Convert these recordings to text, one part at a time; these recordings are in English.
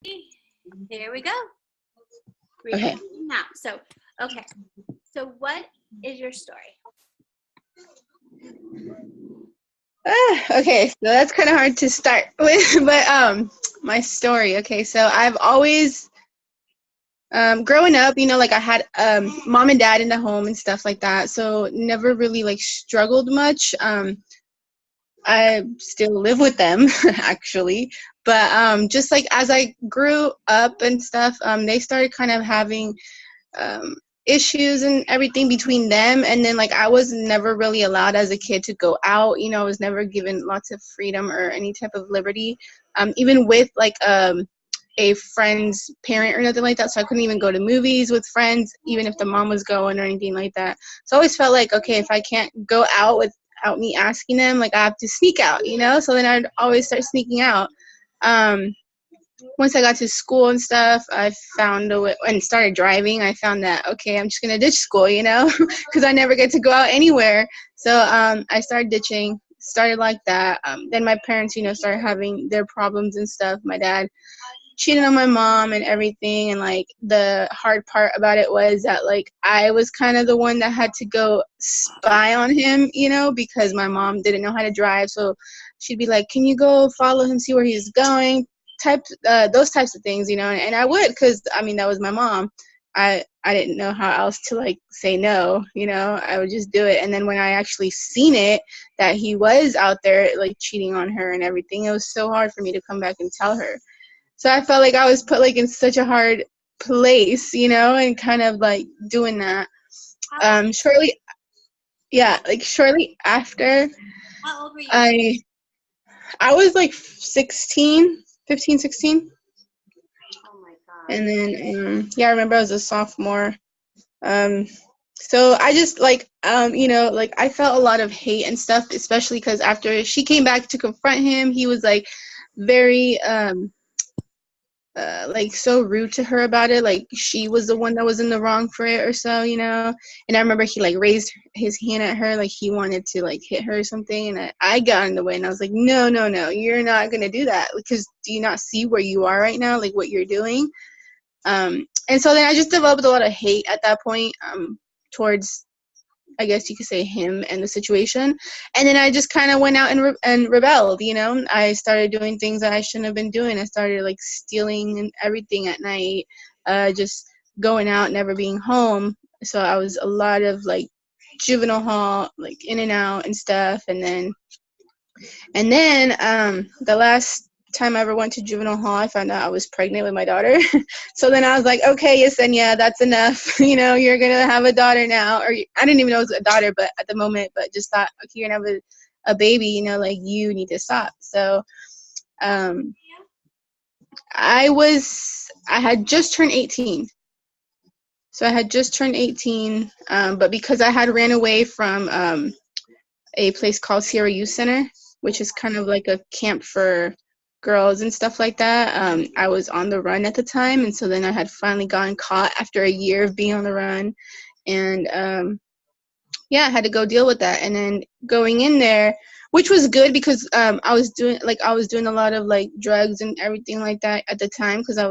Here we go. Okay. Now, okay. So what is your story? Okay, so that's kind of hard to start with, but my story. Okay, so I've always, growing up, like I had mom and dad in the home and stuff like that, so never really like struggled much. I still live with them actually, but just like as I grew up and stuff, they started kind of having um, issues and everything between them, and then like I was never really allowed as a kid to go out. I was never given lots of freedom or any type of liberty, even with like a friend's parent or nothing like that. So I couldn't even go to movies with friends, even if the mom was going or anything like that. So I always felt like, okay, if I can't go out without me asking them, like I have to sneak out. So then I'd always start sneaking out. Once I got to school and stuff, I found a way and started driving. I found that, okay, I'm just going to ditch school, because I never get to go out anywhere. So I started ditching, started like that. Then my parents, started having their problems and stuff. My dad cheated on my mom and everything. And like the hard part about it was that like I was kind of the one that had to go spy on him, because my mom didn't know how to drive. So she'd be like, can you go follow him, see where he's going? Those types of things, and I would, because that was my mom. I didn't know how else to like say no, I would just do it. And then when I actually seen it, that he was out there like cheating on her and everything, it was so hard for me to come back and tell her. So I felt like I was put like in such a hard place, and kind of like doing that. Shortly after, How old were you? I was like 16, 15, 16. Oh my God. And then, I remember I was a sophomore. So I just like, like I felt a lot of hate and stuff, especially because after she came back to confront him, he was like very, like so rude to her about it, like she was the one that was in the wrong for it or so, and I remember he like raised his hand at her like he wanted to like hit her or something, and I got in the way and I was like, no, you're not gonna do that, because do you not see where you are right now, like what you're doing? And so then I just developed a lot of hate at that point, towards, I guess you could say, him and the situation. And then I just kind of went out and rebelled, I started doing things that I shouldn't have been doing. I started like stealing and everything at night, just going out, never being home. So I was a lot of like juvenile hall, like in and out and stuff. And then the last time I ever went to juvenile hall, I found out I was pregnant with my daughter. So then I was like, okay, Yesenia, that's enough. You're going to have a daughter now. Or I didn't even know it was a daughter, but at the moment, but just thought, okay, you're going to have a baby, like you need to stop. So I had just turned 18. So I had just turned 18, but because I had ran away from a place called Sierra Youth Center, which is kind of like a camp for girls and stuff like that. I was on the run at the time, and so then I had finally gotten caught after a year of being on the run, and I had to go deal with that. And then going in there, which was good because I was doing a lot of like drugs and everything like that at the time, because I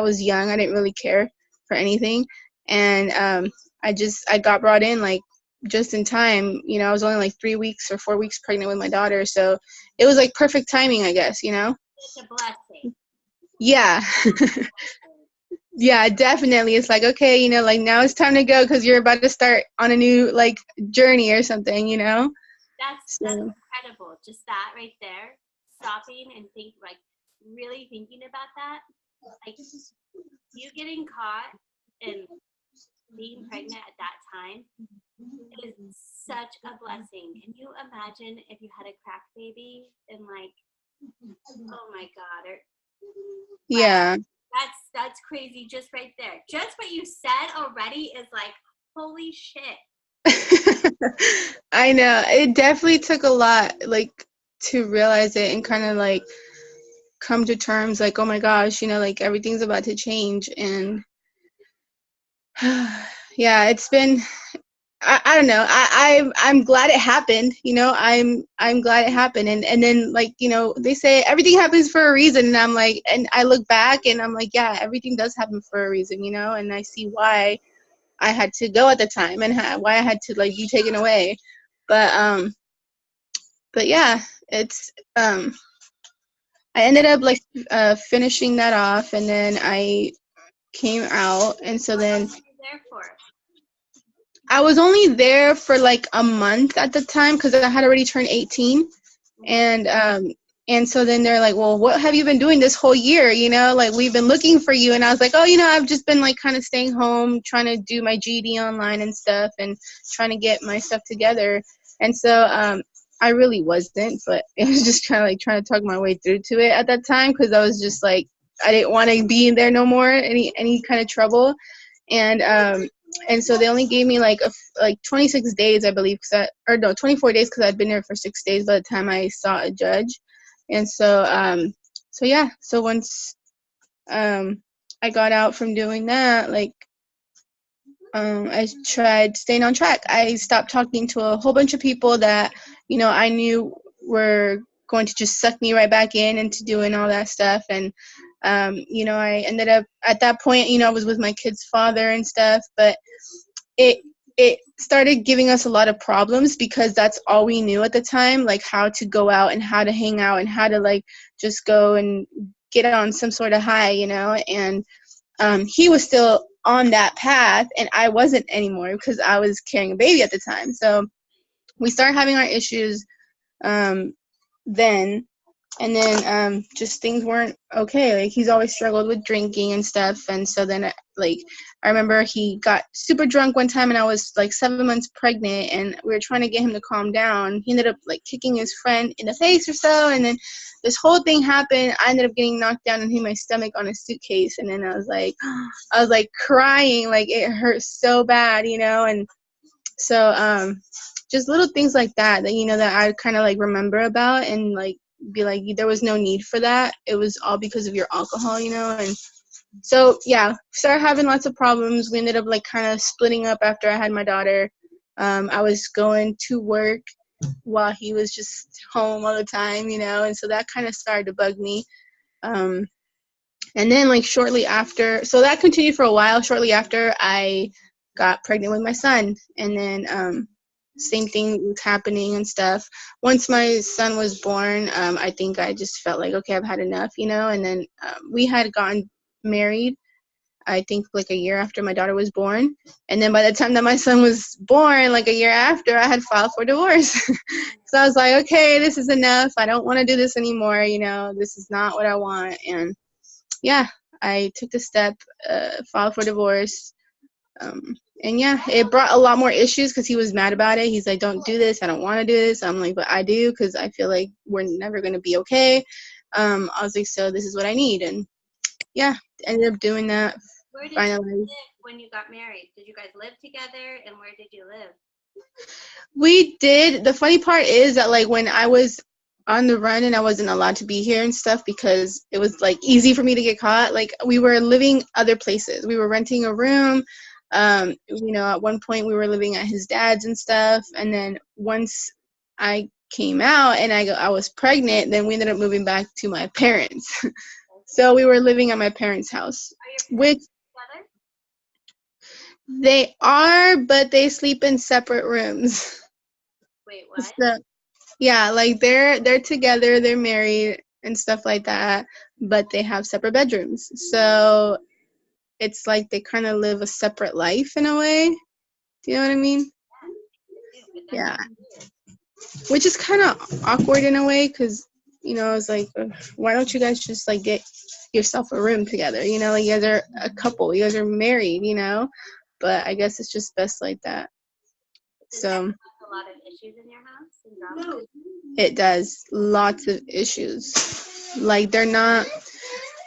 was young. I didn't really care for anything, and I got brought in like just in time. I was only like 3 weeks or 4 weeks pregnant with my daughter, so it was like perfect timing, I guess. It's a blessing. Yeah. Yeah, definitely. It's like, okay, like now it's time to go because you're about to start on a new like journey or something, That's incredible. Just that right there, stopping and really thinking about that. Like you getting caught and being pregnant at that time is such a blessing. Can you imagine if you had a crack baby and like, oh my God, yeah. That's crazy just right there. Just what you said already is like, holy shit. I know. It definitely took a lot, like, to realize it and kind of like come to terms like, oh my gosh, like everything's about to change. And yeah, it's been I don't know. I'm glad it happened. You know, I'm glad it happened. And then, like, you know, they say everything happens for a reason, and I'm like, and I look back and I'm like, yeah, everything does happen for a reason, you know, and I see why I had to go at the time and why I had to like be taken away. But but yeah, it's I ended up like finishing that off, and then I came out, and so then What were you there for? I was only there for like a month at the time because I had already turned 18, and so then they're like, well, what have you been doing this whole year? You know, like we've been looking for you, and I was like, oh, you know, I've just been like kind of staying home, trying to do my GED online and stuff, and trying to get my stuff together, and so I really wasn't, but it was just kind of like trying to talk my way through to it at that time because I was just like I didn't want to be in there no more, any kind of trouble, and and so they only gave me like 26 days, I believe, 24 days because I'd been there for 6 days by the time I saw a judge, and so so yeah, so once I got out from doing that, like I tried staying on track. I stopped talking to a whole bunch of people that, you know, I knew were going to just suck me right back in into doing all that stuff. And, you know, I ended up at that point, you know, I was with my kid's father and stuff, but it started giving us a lot of problems because that's all we knew at the time, like how to go out and how to hang out and how to like just go and get on some sort of high, you know, and he was still on that path and I wasn't anymore because I was carrying a baby at the time. So we started having our issues then, and then just things weren't okay. Like he's always struggled with drinking and stuff, and so then like I remember he got super drunk one time and I was like 7 months pregnant and we were trying to get him to calm down. He ended up like kicking his friend in the face or so, and then this whole thing happened. I ended up getting knocked down and hit my stomach on a suitcase, and then I was like crying, like it hurt so bad, you know. And so just little things like that you know that I kind of like remember about and like be like, there was no need for that. It was all because of your alcohol, you know. And so yeah, started having lots of problems. We ended up like kind of splitting up after I had my daughter. I was going to work while he was just home all the time, you know, and so that kind of started to bug me. And then like shortly after, so that continued for a while. Shortly after, I got pregnant with my son, and then same thing was happening and stuff. Once my son was born, I think I just felt like, okay, I've had enough, you know. And then we had gotten married, I think like a year after my daughter was born. And then by the time that my son was born, like a year after, I had filed for divorce. So I was like, okay, this is enough. I don't want to do this anymore, you know. This is not what I want. And yeah, I took the step, filed for divorce. And yeah, it brought a lot more issues because he was mad about it. He's like, don't do this. I don't want to do this. I'm like, but I do because I feel like we're never going to be okay. I was like, so this is what I need. And yeah, ended up doing that. Where did Finally. you live when you got married? Did you guys live together, and where did you live? We did. The funny part is that like when I was on the run and I wasn't allowed to be here and stuff because it was like easy for me to get caught, like we were living other places. We were renting a room. You know, at one point we were living at his dad's and stuff, and then once I came out and I was pregnant, then we ended up moving back to my parents. So we were living at my parents' house, which Together? they are, but they sleep in separate rooms. Wait, what? So, yeah, like they're together, they're married and stuff like that, but they have separate bedrooms. So it's like they kind of live a separate life in a way. Do you know what I mean? Yeah. Which is kind of awkward in a way because, you know, it's like, why don't you guys just like get yourself a room together? You know, like you guys are a couple, you guys are married, you know, but I guess it's just best like that. So A lot of issues in your house and drama? it does. Lots of issues. Like they're not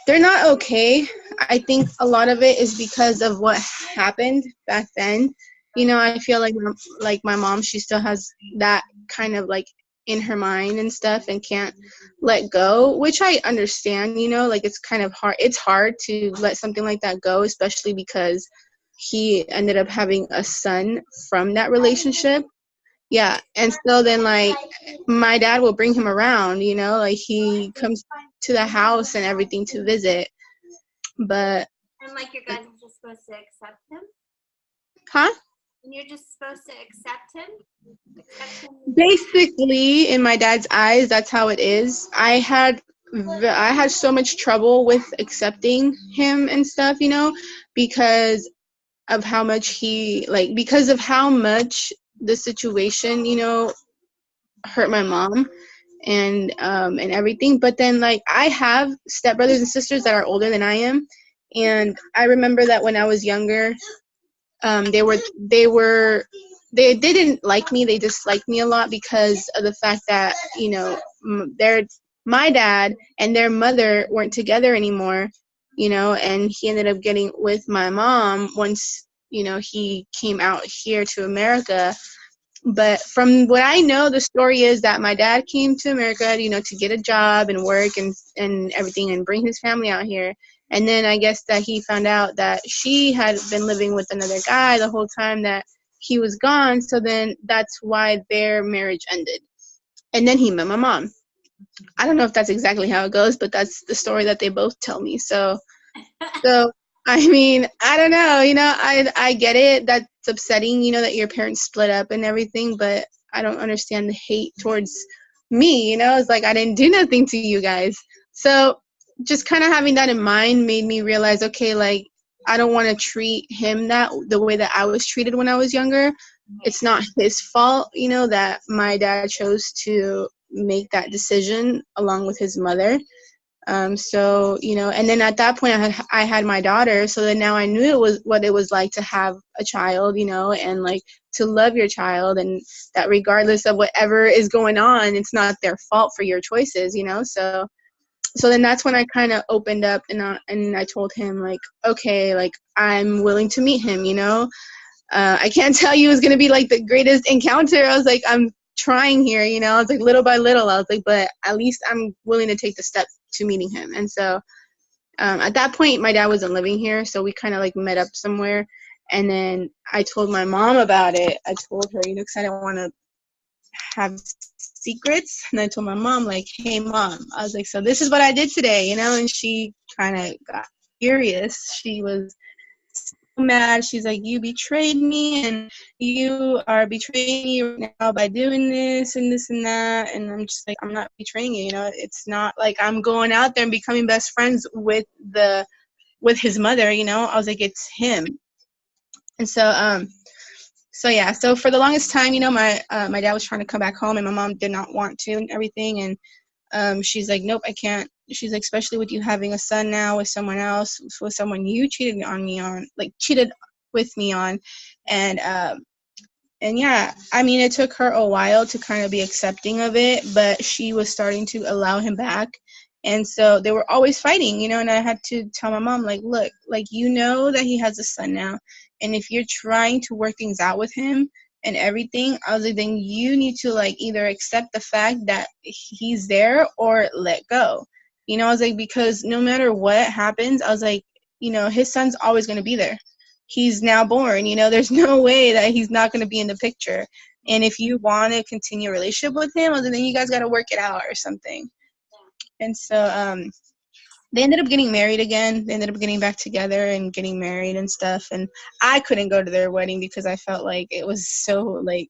okay. I think a lot of it is because of what happened back then. You know, I feel like my mom, she still has that kind of like in her mind and stuff and can't let go, which I understand, you know, like it's kind of hard. It's hard to let something like that go, especially because he ended up having a son from that relationship. Yeah, and so then like my dad will bring him around, you know, like he comes to the house and everything to visit. But And like your guys are just supposed to accept him? huh? And you're just supposed to accept him? Accept him? Basically, in my dad's eyes, that's how it is. I had so much trouble with accepting him and stuff, you know, because of how much because of how much the situation, you know, hurt my mom and everything. But then like I have stepbrothers and sisters that are older than I am, and I remember that when I was younger, they didn't like me. They disliked me a lot because of the fact that, you know, my dad and their mother weren't together anymore, you know, and he ended up getting with my mom once, you know, he came out here to America. But from what I know, the story is that my dad came to America, you know, to get a job and work and everything and bring his family out here. And then I guess that he found out that she had been living with another guy the whole time that he was gone. So then that's why their marriage ended. And then he met my mom. I don't know if that's exactly how it goes, but that's the story that they both tell me. So I mean, I don't know, you know, I get it. That's upsetting, you know, that your parents split up and everything, but I don't understand the hate towards me, you know. It's like I didn't do nothing to you guys. So just kind of having that in mind made me realize, okay, like I don't want to treat him the way that I was treated when I was younger. It's not his fault, you know, that my dad chose to make that decision along with his mother. So, you know, and then at that point I had my daughter. So then now I knew it was what it was like to have a child, you know, and like to love your child, and that regardless of whatever is going on, it's not their fault for your choices, you know. So then that's when I kind of opened up and I told him like, okay, like I'm willing to meet him, you know. I can't tell you it's going to be like the greatest encounter. I was like, I'm trying here, you know. I was like, little by little, I was like, but at least I'm willing to take the step to meeting him. And so at that point, my dad wasn't living here, so we kind of like met up somewhere. And then I told my mom about it. I told her, you know, because I didn't want to have secrets. And I told my mom, like, hey, mom, I was like, so this is what I did today, you know. And she kind of got furious. She was mad. She's like, you betrayed me, and you are betraying me right now by doing this and this and that. And I'm just like, I'm not betraying you, you know. It's not like I'm going out there and becoming best friends with his mother, you know. I was like, it's him. And so yeah, so for the longest time, you know, my dad was trying to come back home and my mom did not want to and everything. And she's like, nope, I can't. She's like, especially with you having a son now with someone else, with someone you cheated with me on. And yeah, I mean, it took her a while to kind of be accepting of it, but she was starting to allow him back. And so they were always fighting, you know, and I had to tell my mom, like, look, like, you know that he has a son now. And if you're trying to work things out with him and everything, I was like, then you need to, like, either accept the fact that he's there or let go. You know, I was like, because no matter what happens, I was like, you know, his son's always going to be there. He's now born, you know, there's no way that he's not going to be in the picture. And if you want to continue a relationship with him, then you guys got to work it out or something. And so they ended up getting married again. They ended up getting back together and getting married and stuff. And I couldn't go to their wedding because I felt like it was so like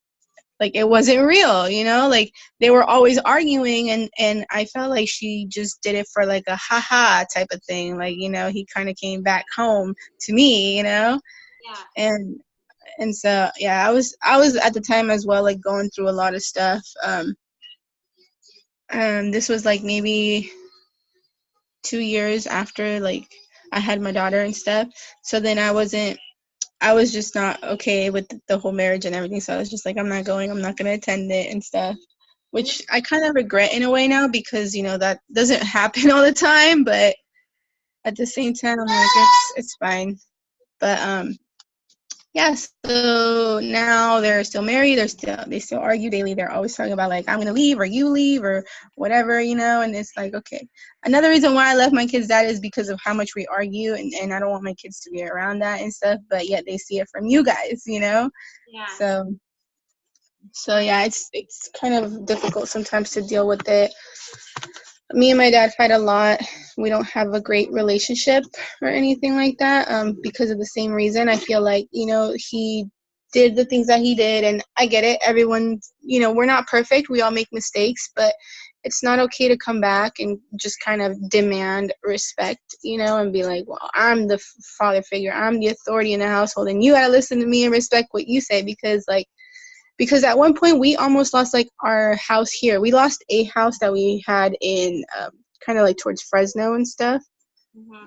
it wasn't real, you know, like they were always arguing, and I felt like she just did it for like a haha type of thing. Like, you know, he kind of came back home to me, you know. Yeah. And so yeah, I was at the time as well, like going through a lot of stuff. This was like maybe 2 years after like I had my daughter and stuff. So then I was just not okay with the whole marriage and everything. So I was just like, I'm not going to attend it and stuff, which I kind of regret in a way now because, you know, that doesn't happen all the time. But at the same time, I'm like, it's fine. But yeah, so now they're still married. They still argue daily. They're always talking about like, I'm gonna leave or you leave or whatever, you know. And it's like, okay, another reason why I left my kids' dad is because of how much we argue, and I don't want my kids to be around that and stuff. But yet they see it from you guys, you know. Yeah. So yeah, it's kind of difficult sometimes to deal with it. Me and my dad fight a lot. We don't have a great relationship or anything like that, because of the same reason. I feel like, you know, he did the things that he did, and I get it. Everyone, you know, we're not perfect. We all make mistakes, but it's not okay to come back and just kind of demand respect, you know, and be like, well, I'm the father figure. I'm the authority in the household, and you got to listen to me and respect what you say, because at one point we almost lost like our house here. We lost a house that we had in kind of like towards Fresno and stuff.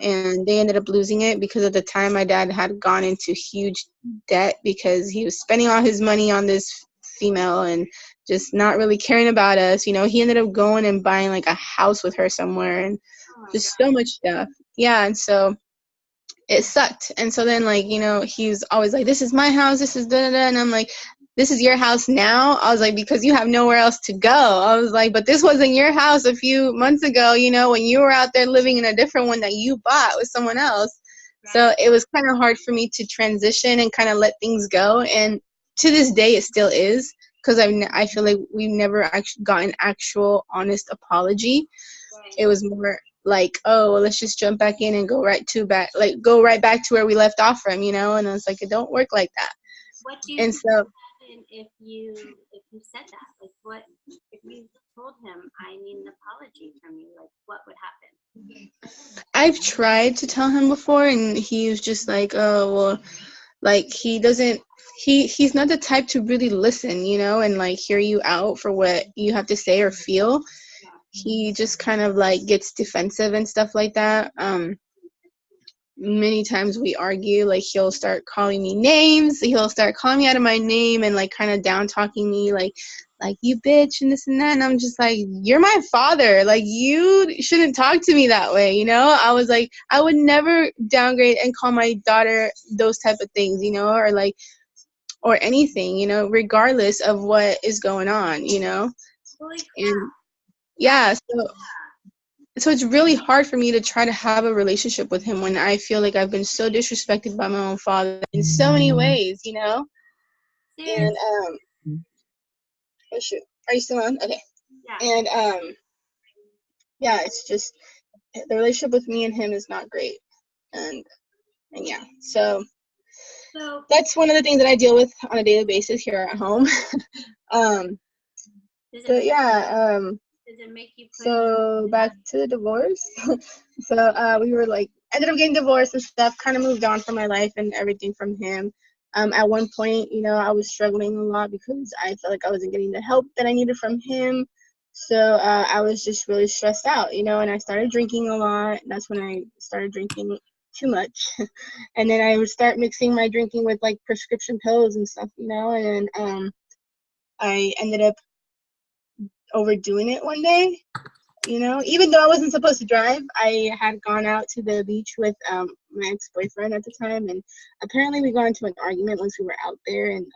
And they ended up losing it because at the time my dad had gone into huge debt because he was spending all his money on this female and just not really caring about us. You know, he ended up going and buying like a house with her somewhere and just so much stuff. Yeah, and so it sucked. And so then, like, you know, he's always like, this is my house, this is da da da. And I'm like, this is your house now? I was like, because you have nowhere else to go. I was like, but this wasn't your house a few months ago, you know, when you were out there living in a different one that you bought with someone else. Right. So it was kind of hard for me to transition and kind of let things go. And to this day, it still is, because I feel like we've never actually got an actual honest apology. Right. It was more like, oh, well, let's just jump back in and go right back to where we left off from, you know. And I was like, it don't work like that. What do you think would happen if you said that? Like, what if you told him, I need an apology from you? Like, what would happen? I've tried to tell him before, and he was just like, oh, well, like, he's not the type to really listen, you know, and like hear you out for what you have to say or feel. He just kind of like gets defensive and stuff like that. Many times we argue, like he'll start calling me names, he'll start calling me out of my name and like kind of down talking me like you bitch and this and that, and I'm just like, you're my father, like you shouldn't talk to me that way, you know. I was like, I would never downgrade and call my daughter those type of things, you know, or anything, you know, regardless of what is going on, you know. And yeah, so it's really hard for me to try to have a relationship with him when I feel like I've been so disrespected by my own father in so many ways, you know? And, oh shoot, are you still on? Okay. Yeah. And, yeah, it's just, the relationship with me and him is not great. And yeah, so that's one of the things that I deal with on a daily basis here at home. But yeah, does it make you so back to the divorce. So we were like, ended up getting divorced and stuff, kind of moved on from my life and everything from him. At one point, you know, I was struggling a lot because I felt like I wasn't getting the help that I needed from him. So I was just really stressed out, you know, and I started drinking a lot. That's when I started drinking too much. And then I would start mixing my drinking with like prescription pills and stuff, you know, and I ended up overdoing it one day, you know. Even though I wasn't supposed to drive, I had gone out to the beach with my ex-boyfriend at the time, and apparently we got into an argument once we were out there, and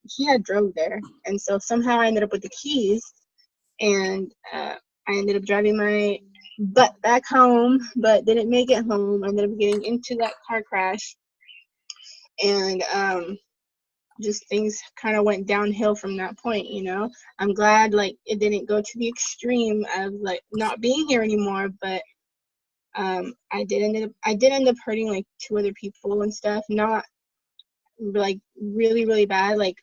he had drove there, and so somehow I ended up with the keys, and I ended up driving my butt back home, but didn't make it home. I ended up getting into that car crash, and just things kind of went downhill from that point, you know. I'm glad like it didn't go to the extreme of like not being here anymore, but I did end up hurting like 2 other people and stuff. Not like really bad, like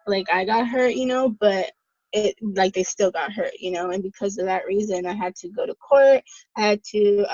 I got hurt, you know, but it like they still got hurt, you know. And because of that reason, I had to go to court. I had to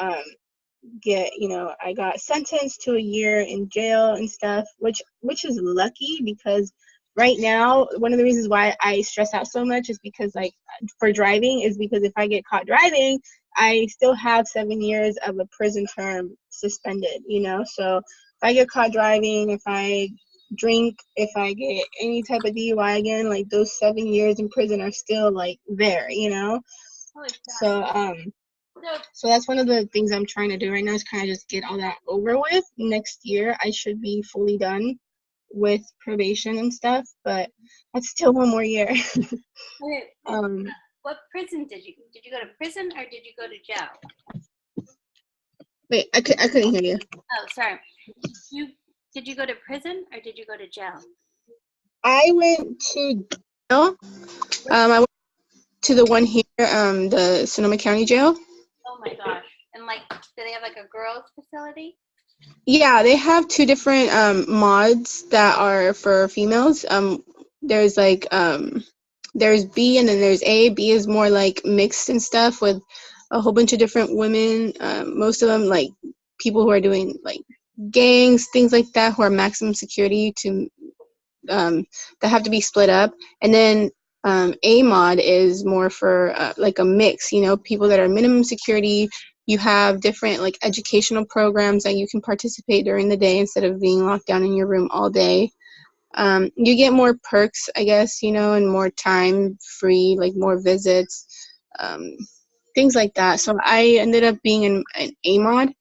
get, you know, I got sentenced to a year in jail and stuff, which is lucky, because right now one of the reasons why I stress out so much is because like for driving is because if I get caught driving, I still have 7 years of a prison term suspended, you know. So if I get caught driving, if I drink, if I get any type of DUI again, like those 7 years in prison are still like there, you know. So that's one of the things I'm trying to do right now, is kind of just get all that over with. Next year I should be fully done with probation and stuff, but that's still one more year. Okay, um, what prison did you go to prison or did you go to jail? Wait, I couldn't hear you. Oh, sorry. Did you go to prison or did you go to jail? I went to jail. I went to the one here, the Sonoma County Jail. Oh my gosh. And like, do they have like a girls facility? Yeah, they have two different mods that are for females. There's like there's B and then there's A. B is more like mixed and stuff with a whole bunch of different women. Most of them like people who are doing like gangs, things like that, who are maximum security to that have to be split up. And then A mod is more for like a mix, you know, people that are minimum security. You have different like educational programs that you can participate during the day instead of being locked down in your room all day. You get more perks, I guess, you know, and more time free, like more visits, um, things like that. So I ended up being an A mod.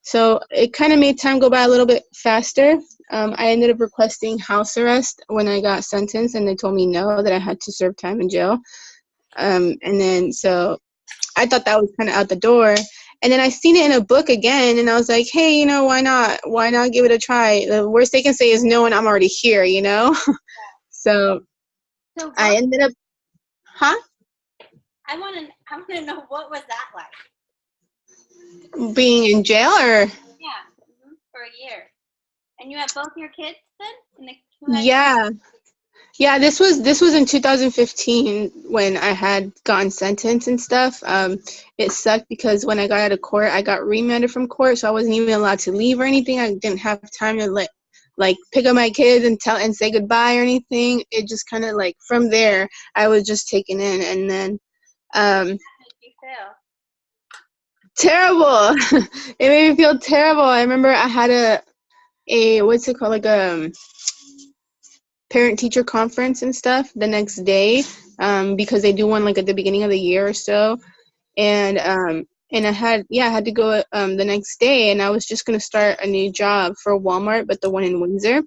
So it kind of made time go by a little bit faster. I ended up requesting house arrest when I got sentenced, and they told me no, that I had to serve time in jail. And then so I thought that was kind of out the door. And then I seen it in a book again, and I was like, hey, you know, why not? Why not give it a try? The worst they can say is no, and I'm already here, you know? So I ended up, huh? I'm gonna know, what was that like? Being in jail or? Yeah, for a year. And you have both your kids then? Yeah. Yeah, this was in 2015 when I had gotten sentenced and stuff. It sucked because when I got out of court, I got remanded from court, so I wasn't even allowed to leave or anything. I didn't have time to pick up my kids and say goodbye or anything. It just kind of like from there, I was just taken in, and then How did you feel? terrible. It made me feel terrible. I remember I had a what's it called, like a parent-teacher conference and stuff the next day, because they do one like at the beginning of the year or so, and I had to go the next day, and I was just gonna start a new job for Walmart, but the one in Windsor,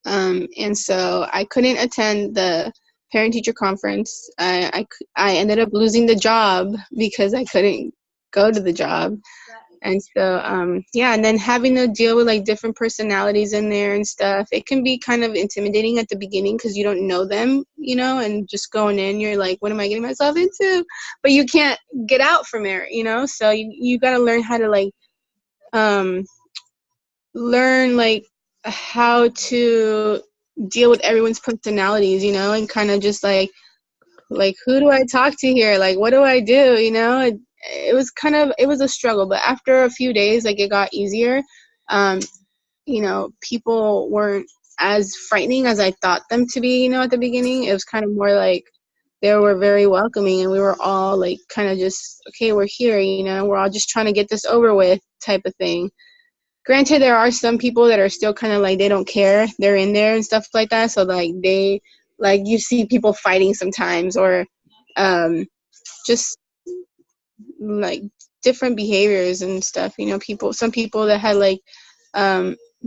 and so I couldn't attend the parent-teacher conference. I ended up losing the job because I couldn't go to the job. And so, and then having to deal with like different personalities in there and stuff, it can be kind of intimidating at the beginning because you don't know them, you know, and just going in, you're like, what am I getting myself into? But you can't get out from there, you know, so you got to learn how to learn like how to deal with everyone's personalities, you know, and kind of just like who do I talk to here? Like, what do I do? You know, it was a struggle, but after a few days, like it got easier. You know, people weren't as frightening as I thought them to be, you know, at the beginning. It was kind of more like they were very welcoming, and we were all like kind of just, okay, we're here, you know, we're all just trying to get this over with type of thing. Granted, there are some people that are still kind of like they don't care, they're in there and stuff like that, so like you see people fighting sometimes, or just like different behaviors and stuff, you know, some people that had like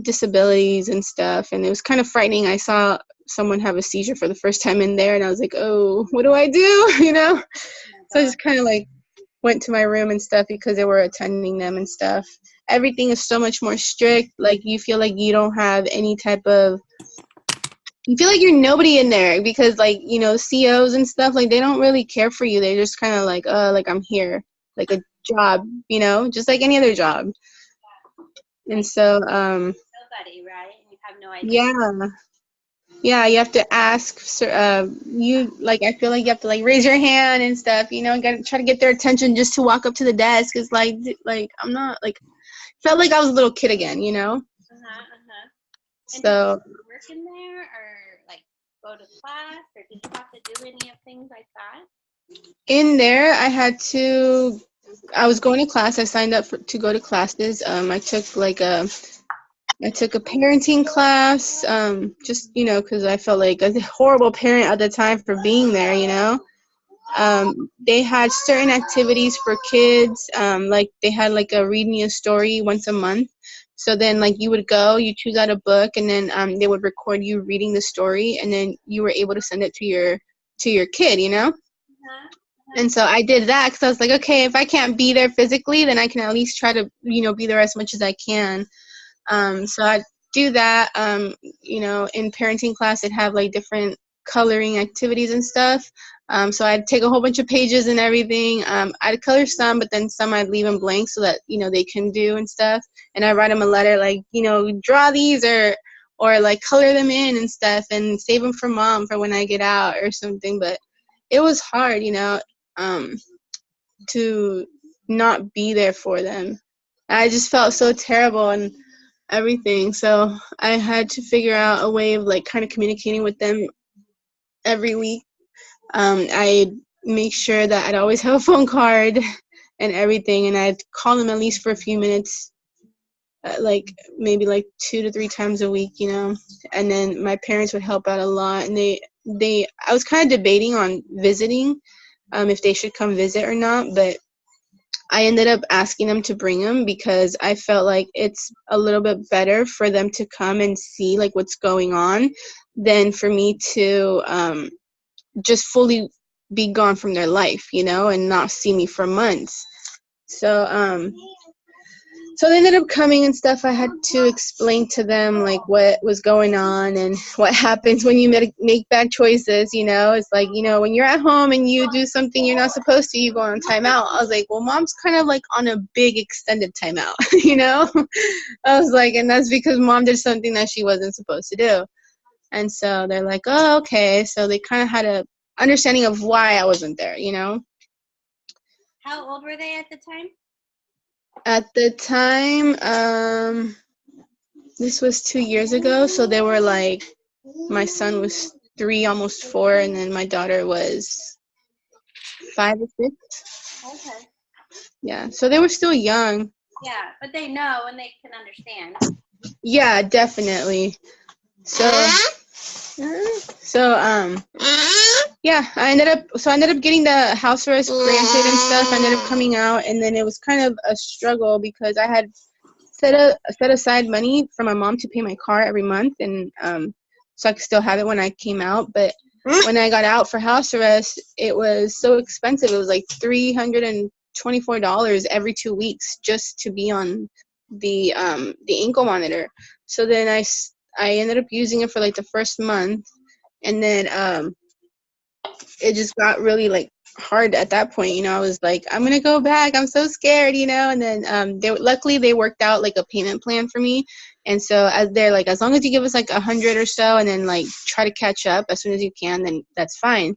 disabilities and stuff, and it was kind of frightening. I saw someone have a seizure for the first time in there, and I was like, oh, what do I do? You know, so I just kind of like went to my room and stuff because they were attending them and stuff. Everything is so much more strict. Like you feel like you don't have any type of, you feel like you're nobody in there because like, you know, COs and stuff, like they don't really care for you. They're just kind of like, like I'm here, like a job, you know, just like any other job. And so, Nobody, right? And you have no idea. Yeah, you have to ask, you like, I feel like you have to like raise your hand and stuff, you know, gotta try to get their attention just to walk up to the desk. It's like I'm not like, felt like I was a little kid again, you know? And So. did you work in there or like go to class, or did you have to do any of things like that? In there, I was going to class. I signed up to go to classes. I took a parenting class, just, you know, because I felt like a horrible parent at the time for being there, you know. They had certain activities for kids, like they had like a read me a story once a month, So then, like, you would go, you choose out a book, and then they would record you reading the story, and then you were able to send it to your kid, you know? And so I did that because I was like, okay, if I can't be there physically, then I can at least try to, be there as much as I can. So I do that. In parenting class, I'd have like different coloring activities and stuff. So I'd take a whole bunch of pages and everything. I'd color some, but then some I'd leave them blank so that, they can do and stuff. And I write them a letter like, draw these or like color them in and stuff and save them for mom for when I get out or something. But it was hard, to not be there for them. I just felt so terrible and everything. So I had to figure out a way of like kind of communicating with them every week. I'd make sure that I'd always have a phone card and everything, and I'd call them at least for a few minutes, like maybe like 2 to 3 times a week, and then my parents would help out a lot. And I was kind of debating on visiting, if they should come visit or not, but I ended up asking them to bring them because I felt like it's a little bit better for them to come and see like what's going on than for me to just fully be gone from their life, and not see me for months. So they ended up coming and stuff. I had to explain to them like what was going on and what happens when you make bad choices, It's like, when you're at home and you do something you're not supposed to, you go on timeout. I was like, well, mom's kind of like on a big extended timeout, I was like, and that's because mom did something that she wasn't supposed to do. And so they're like, oh, okay. So they kind of had a understanding of why I wasn't there, How old were they at the time? At the time, this was 2 years ago, so they were like, my son was 3, almost 4, and then my daughter was 5 or 6. Okay. Yeah, so they were still young. Yeah, but they know and they can understand. Yeah, definitely. Yeah, I ended up getting the house arrest granted and stuff. I ended up coming out, and then it was kind of a struggle because I had set aside money for my mom to pay my car every month, and so I could still have it when I came out. But when I got out for house arrest, it was so expensive. It was like $324 every 2 weeks just to be on the ankle monitor. So then I ended up using it for like the first month, and then it just got really like hard at that point. I was like, I'm gonna go back, I'm so scared, and then luckily they worked out like a payment plan for me. And so they're like, as long as you give us like 100 or so and then like try to catch up as soon as you can, then that's fine.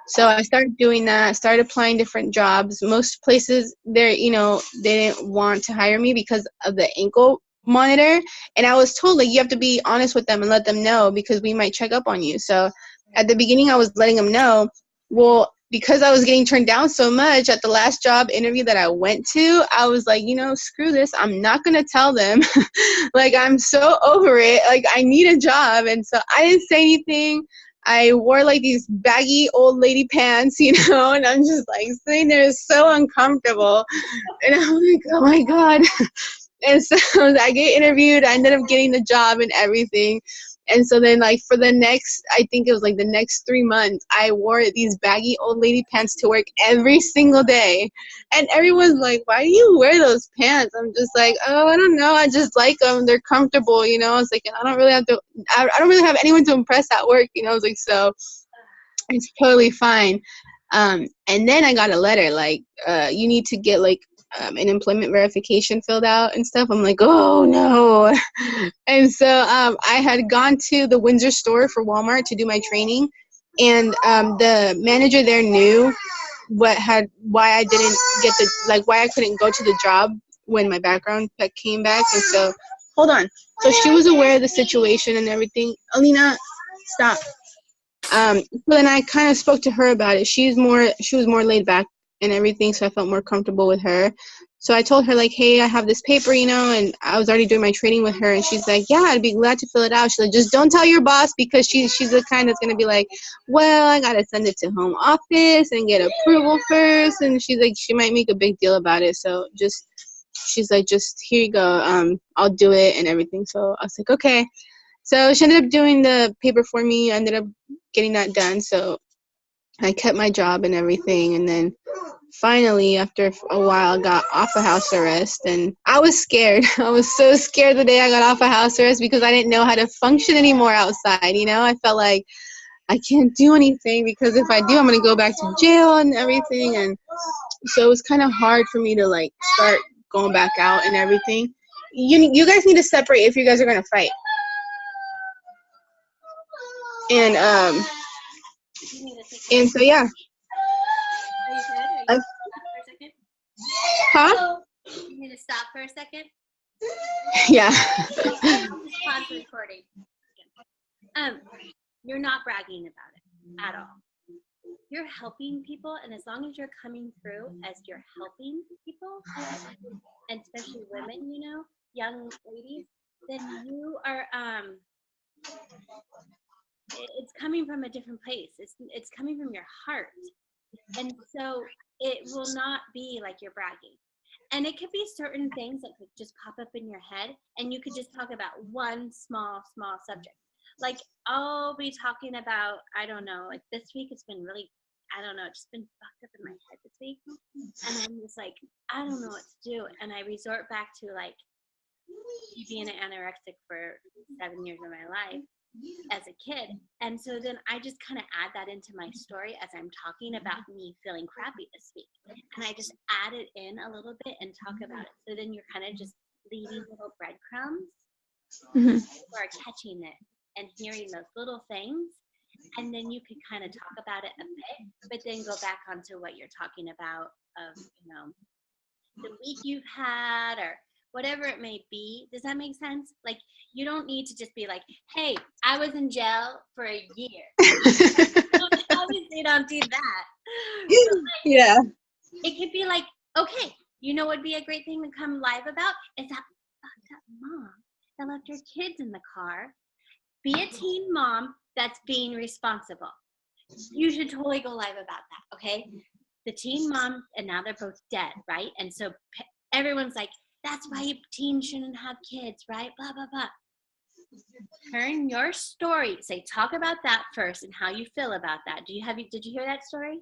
So I started doing that, started applying different jobs. Most places they didn't want to hire me because of the ankle monitor, and I was told like you have to be honest with them and let them know because we might check up on you. So at the beginning I was letting them know. Well, because I was getting turned down so much at the last job interview that I went to, I was like, screw this, I'm not gonna tell them. Like, I'm so over it, like I need a job. And so I didn't say anything. I wore like these baggy old lady pants, and I'm just like sitting there so uncomfortable, and I'm like, oh my God. And so I get interviewed, I ended up getting the job and everything. And so then like for the next, I think it was like the next 3 months, I wore these baggy old lady pants to work every single day. And everyone's like, why do you wear those pants? I'm just like, oh, I don't know. I just like them. They're comfortable, I was like, I don't really have anyone to impress at work, I was like, so it's totally fine. And then I got a letter like, you need to get like an employment verification filled out and stuff. I'm like, oh no. And so I had gone to the Windsor store for Walmart to do my training, and the manager there knew why I didn't get why I couldn't go to the job when my background check came back. And so hold on, so she was aware of the situation and everything. Alina, stop. So then I kind of spoke to her about it. She was more laid back and everything, so I felt more comfortable with her. So I told her like, hey, I have this paper, and I was already doing my training with her, and she's like, yeah, I'd be glad to fill it out. She's like, just don't tell your boss, because she's the kind that's gonna be like, well, I gotta send it to home office and get approval first, and she's like, she might make a big deal about it, so just she's like, just here you go. I'll do it and everything. So I was like, okay. So she ended up doing the paper for me. I ended up getting that done. So I kept my job and everything. And then finally, after a while, I got off of house arrest. And I was scared. I was so scared the day I got off of house arrest because I didn't know how to function anymore outside. You know, I felt like I can't do anything because if I do, I'm going to go back to jail and everything. And so it was kind of hard for me to like start going back out and everything. You guys need to separate if you guys are going to fight. And and so yeah. Are you good? Are you stop for a second? Huh? You need to stop for a second? Yeah. Just pause the recording. You're not bragging about it at all. You're helping people, and as long as you're coming through as you're helping people, and especially women, you know, young ladies, then you are it's coming from a different place. It's coming from your heart. And so it will not be like you're bragging. And it could be certain things that could just pop up in your head, and you could just talk about one small subject. Like I'll be talking about, I don't know, like this week it's been really, I don't know, it's just been fucked up in my head this week. And I'm just like, I don't know what to do. And I resort back to like me being an anorexic for 7 years of my life as a kid. And so then I just kind of add that into my story as I'm talking about me feeling crappy this week. And I just add it in a little bit and talk about it. So then you're kind of just leaving little breadcrumbs. People are catching it and hearing those little things. And then you can kind of talk about it a bit, but then go back onto what you're talking about of, you know, the week you've had or whatever it may be. Does that make sense? Like, you don't need to just be like, hey, I was in jail for a year. Obviously, don't do that. Yeah. It could be like, okay, you know what would be a great thing to come live about? Is that fucked up mom that left her kids in the car. Be a teen mom that's being responsible. You should totally go live about that, okay? The teen mom, and now they're both dead, right? And so everyone's like, that's why teens shouldn't have kids, right? Blah, blah, blah. Turn your story. Say, talk about that first and how you feel about that. Did you hear that story?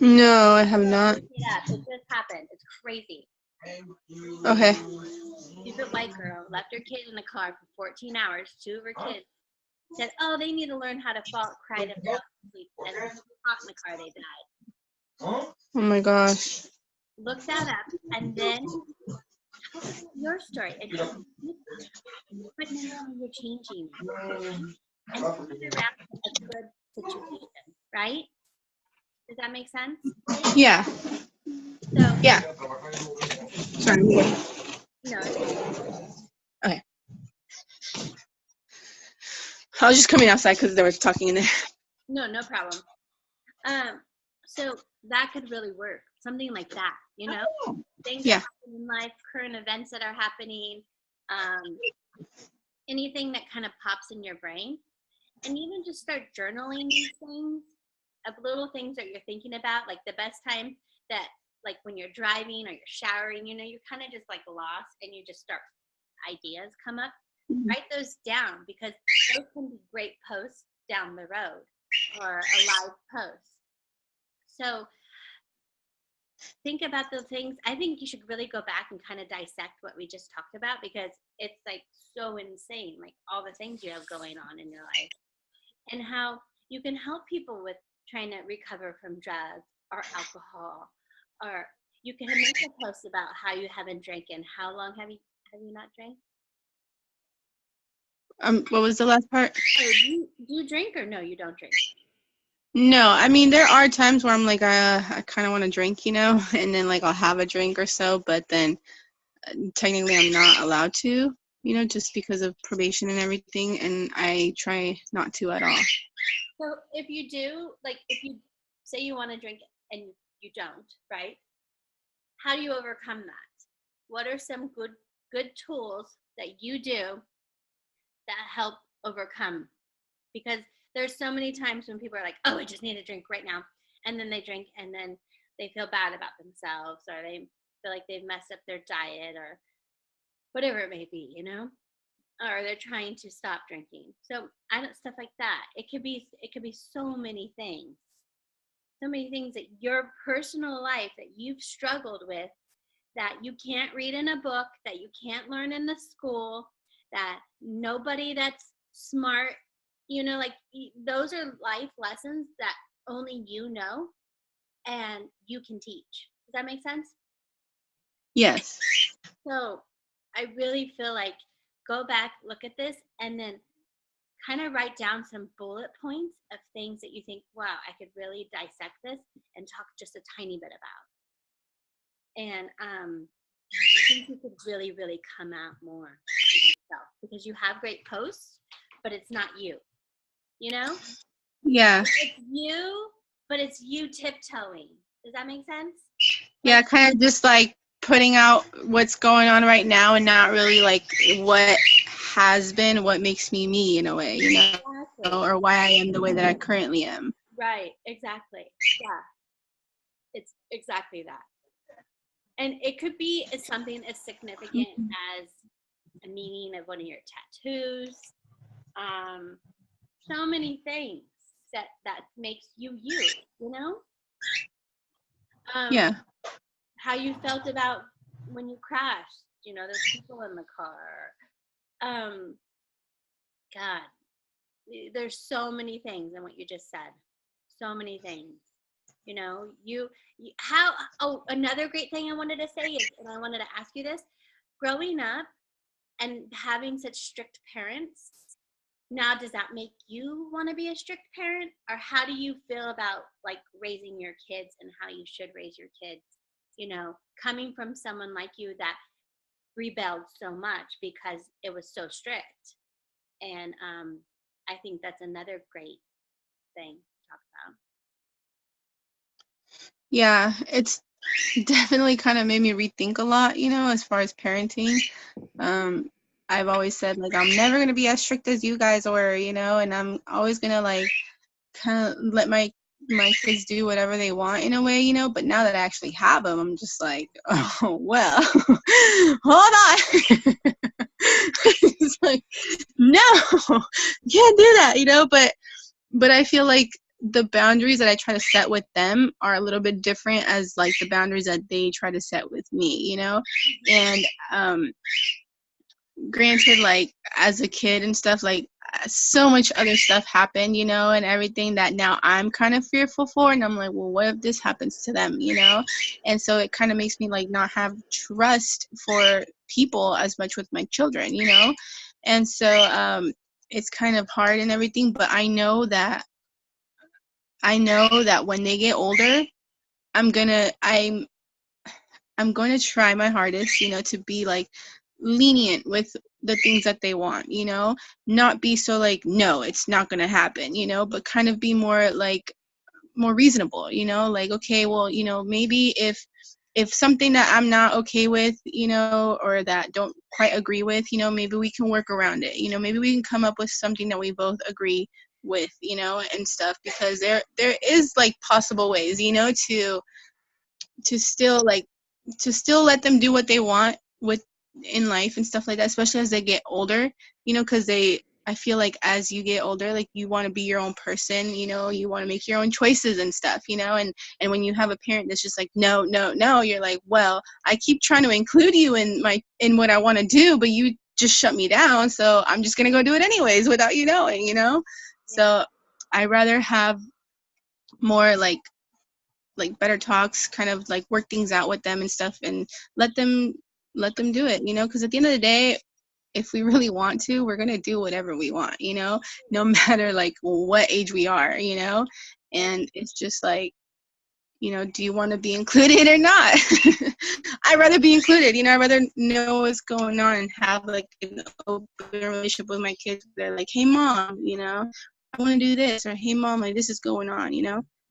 No, I have not. Yeah, it just happened. It's crazy. Okay. Stupid white girl left her kid in the car for 14 hours. 2 of her kids said, oh, they need to learn how to cry to fall asleep. And they caught in the car, they died. Oh my gosh. Look that up and then your story. But now you're changing. And put it around a good situation, right? Does that make sense? Yeah. So Yeah. Sorry. no. Okay. I was just coming outside because they were talking in there. No problem. So that could really work. Something like that, you know? Things that happen in life, current events that are happening, anything that kind of pops in your brain. And even just start journaling these things of little things that you're thinking about, like the best time that, like when you're driving or you're showering, you know, you're kind of just like lost and you just start, ideas come up. Write those down because those can be great posts down the road or a live post. So think about those things. I think you should really go back and kind of dissect what we just talked about because it's like so insane, like all the things you have going on in your life and how you can help people with trying to recover from drugs or alcohol, or you can make a post about how you haven't drank and how long have you not drank? What was the last part? Oh, do you drink or no, you don't drink? No, I mean there are times where I'm like I kind of want to drink, you know, and then like I'll have a drink or so, but then technically I'm not allowed to, you know, just because of probation and everything, and I try not to at all. So if you do, like if you say you want to drink and you don't, right? How do you overcome that? What are some good tools that you do that help overcome? Because there's so many times when people are like, oh, I just need a drink right now. And then they drink and then they feel bad about themselves or they feel like they've messed up their diet or whatever it may be, or they're trying to stop drinking. So I don't stuff like that. It could be so many things. So many things that your personal life that you've struggled with, that you can't read in a book, that you can't learn in the school, that nobody that's smart, like those are life lessons that only you know and you can teach. Does that make sense? Yes. So I really feel like go back, look at this, and then kind of write down some bullet points of things that you think, wow, I could really dissect this and talk just a tiny bit about. And I think you could really, really come out more yourself, because you have great posts, but it's not you, Yeah. It's you, but it's you tiptoeing. Does that make sense? Yeah, kind of just like putting out what's going on right now and not really like what has been, what makes me me in a way, Exactly. or why I am the way that I currently am. Right, exactly. Yeah, it's exactly that. And it could be something as significant as a meaning of one of your tattoos. So many things that makes you you, Yeah. How you felt about when you crashed, there's people in the car. God, there's so many things in what you just said. So many things. Another great thing I wanted to say is, and I wanted to ask you this, growing up and having such strict parents, now does that make you want to be a strict parent? Or how do you feel about like raising your kids and how you should raise your kids, coming from someone like you that rebelled so much because it was so strict? And I think that's another great thing to talk about. Yeah, it's definitely kind of made me rethink a lot, as far as parenting. I've always said, like, I'm never going to be as strict as you guys were, and I'm always going to, like, kind of let my kids do whatever they want in a way, but now that I actually have them, I'm just like, oh, well, hold on. It's like, no, can't do that, but I feel like the boundaries that I try to set with them are a little bit different as like the boundaries that they try to set with me, and granted, like as a kid and stuff, like so much other stuff happened, and everything that now I'm kind of fearful for, and I'm like, well, what if this happens to them, and so it kind of makes me like not have trust for people as much with my children, and so it's kind of hard and everything, but I know that when they get older, I'm going to try my hardest, to be like lenient with the things that they want, not be so like, no, it's not going to happen, but kind of be more reasonable, like, okay, well, maybe if something that I'm not okay with, or that don't quite agree with, maybe we can work around it, maybe we can come up with something that we both agree with, and stuff, because there is like possible ways, to still let them do what they want with in life and stuff like that, especially as they get older, because I feel like as you get older, like you want to be your own person, you want to make your own choices and stuff, and when you have a parent that's just like, no, no, no, you're like, well, I keep trying to include you in what I want to do, but you just shut me down, so I'm just going to go do it anyways without you knowing, So I rather have more like better talks, kind of like work things out with them and stuff, and let them do it, because at the end of the day, if we really want to, we're going to do whatever we want, no matter like what age we are, and it's just like, do you want to be included or not? I'd rather be included, I'd rather know what's going on and have like an open relationship with my kids. They're like, hey mom, I want to do this, or hey mom, like this is going on,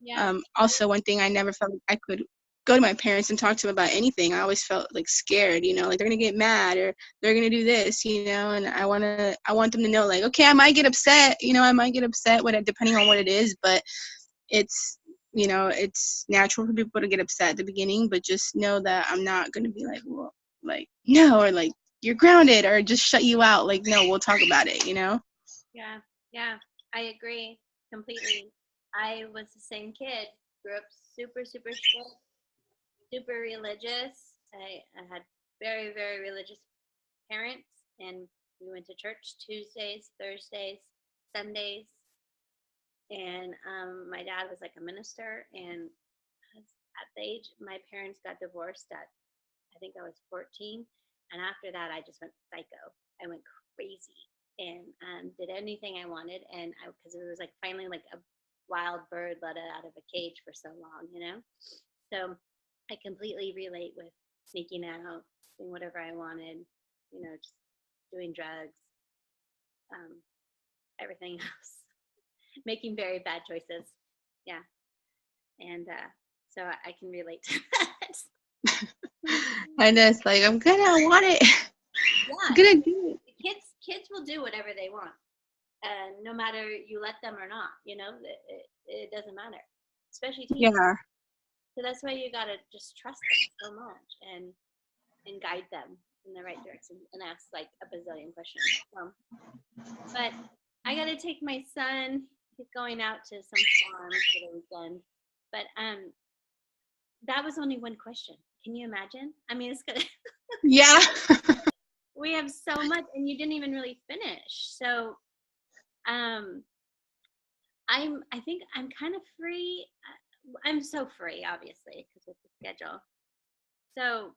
Yeah. Also, one thing, I never felt like I could go to my parents and talk to them about anything. I always felt like scared, like they're gonna get mad or they're gonna do this, and I want them to know, like, okay, I might get upset, with it, depending on what it is, but it's, you know, it's natural for people to get upset at the beginning, but just know that I'm not going to be like, well, like, no, or like, you're grounded, or just shut you out. Like, no, we'll talk about it, you know? Yeah, yeah, I agree completely. I was the same kid. Grew up super, super strict, super religious. I had very, very religious parents, and we went to church Tuesdays, Thursdays, Sundays. And my dad was like a minister. And at the age, my parents got divorced at, I think I was 14. And after that, I just went psycho. I went crazy and did anything I wanted. And because it was like finally like a wild bird let out of a cage for so long, you know? So I completely relate with sneaking out, doing whatever I wanted, you know, just doing drugs, um, everything else, making very bad choices. Yeah. And so I can relate to that. And it's like, I'm gonna want it. I'm Yeah. gonna do it. Kids will do whatever they want. And no matter you let them or not, you know, it doesn't matter, especially teenagers. Yeah. So that's why you gotta just trust them so much and guide them in the right direction and ask like a bazillion questions. But I gotta take my son. He's going out to some farm for the weekend. But that was only one question. Can you imagine? I mean, it's gonna. Yeah. We have so much, and you didn't even really finish. So, I think I'm kind of free. I'm so free, obviously, because with the schedule. So